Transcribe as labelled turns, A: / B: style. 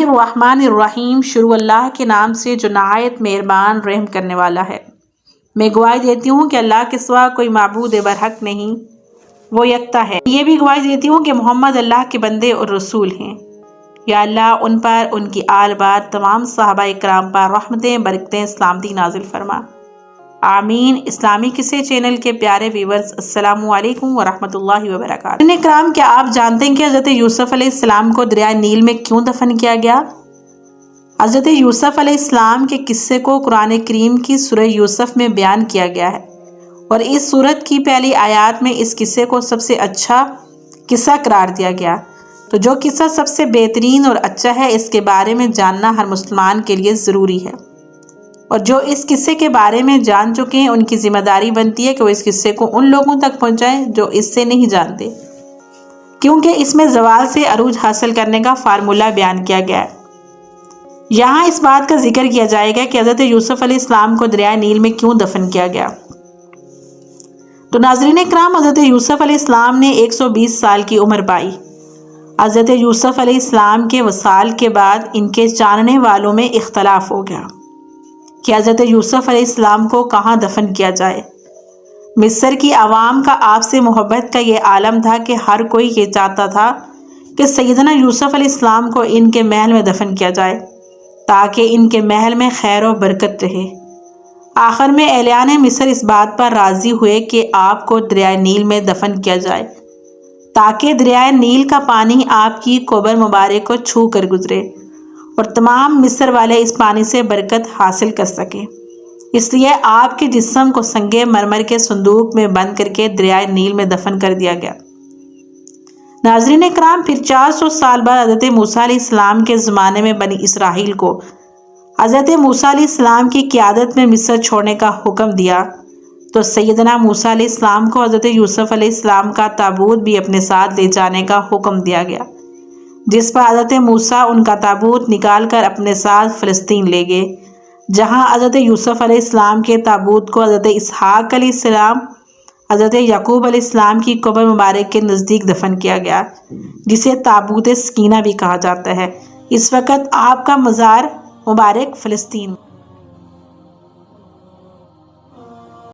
A: الرحمن الرحیم، شروع اللہ کے نام سے جو نہایت مہربان رحم کرنے والا ہے۔ میں گواہی دیتی ہوں کہ اللہ کے سوا کوئی معبود برحق نہیں، وہ یکتا ہے۔ یہ بھی گواہی دیتی ہوں کہ محمد اللہ کے بندے اور رسول ہیں۔ یا اللہ ان پر، ان کی آل بار، تمام صحابہ اکرام پر رحمتیں، برکتیں، سلامتی نازل فرما، آمین۔ اسلامی قصے چینل کے پیارے ویورز، السلام علیکم ورحمۃ اللہ وبرکاتہ۔ اکرام، کیا آپ جانتے ہیں کہ حضرت یوسف علیہ السلام کو دریائے نیل میں کیوں دفن کیا گیا؟ حضرت یوسف علیہ السلام کے قصے کو قرآن کریم کی سورہ یوسف میں بیان کیا گیا ہے، اور اس سورت کی پہلی آیات میں اس قصے کو سب سے اچھا قصہ قرار دیا گیا۔ تو جو قصہ سب سے بہترین اور اچھا ہے، اس کے بارے میں جاننا ہر مسلمان کے لیے ضروری ہے، اور جو اس قصے کے بارے میں جان چکے ہیں ان کی ذمہ داری بنتی ہے کہ وہ اس قصے کو ان لوگوں تک پہنچائیں جو اس سے نہیں جانتے، کیونکہ اس میں زوال سے عروج حاصل کرنے کا فارمولہ بیان کیا گیا ہے۔ یہاں اس بات کا ذکر کیا جائے گا کہ حضرت یوسف علیہ السلام کو دریائے نیل میں کیوں دفن کیا گیا۔ تو ناظرین اکرام، حضرت یوسف علیہ السلام نے 120 سال کی عمر پائی۔ حضرت یوسف علیہ السلام کے وصال کے بعد ان کے جاننے والوں میں اختلاف ہو گیا کہ حضرت یوسف علیہ السلام کو کہاں دفن کیا جائے۔ مصر کی عوام کا آپ سے محبت کا یہ عالم تھا کہ ہر کوئی یہ چاہتا تھا کہ سیدنا یوسف علیہ السلام کو ان کے محل میں دفن کیا جائے تاکہ ان کے محل میں خیر و برکت رہے۔ آخر میں اہلیان مصر اس بات پر راضی ہوئے کہ آپ کو دریائے نیل میں دفن کیا جائے تاکہ دریائے نیل کا پانی آپ کی قبر مبارک کو چھو کر گزرے اور تمام مصر والے اس پانی سے برکت حاصل کر سکیں۔ اس لیے آپ کے جسم کو سنگ مرمر کے صندوق میں بند کر کے دریائے نیل میں دفن کر دیا گیا۔ ناظرین اکرام، پھر 400 سال بعد حضرت موسیٰ علیہ السلام کے زمانے میں بنی اسرائیل کو حضرت موسیٰ علیہ السلام کی قیادت میں مصر چھوڑنے کا حکم دیا، تو سیدنا موسیٰ علیہ السلام کو حضرت یوسف علیہ السلام کا تابوت بھی اپنے ساتھ لے جانے کا حکم دیا گیا، جس پر حضرت موسیٰ ان کا تابوت نکال کر اپنے ساتھ فلسطین لے گئے، جہاں حضرت یوسف علیہ السلام کے تابوت کو حضرت اسحاق علیہ السلام، حضرت یعقوب علیہ السلام کی قبر مبارک کے نزدیک دفن کیا گیا، جسے تابوت سکینہ بھی کہا جاتا ہے۔ اس وقت آپ کا مزار مبارک فلسطین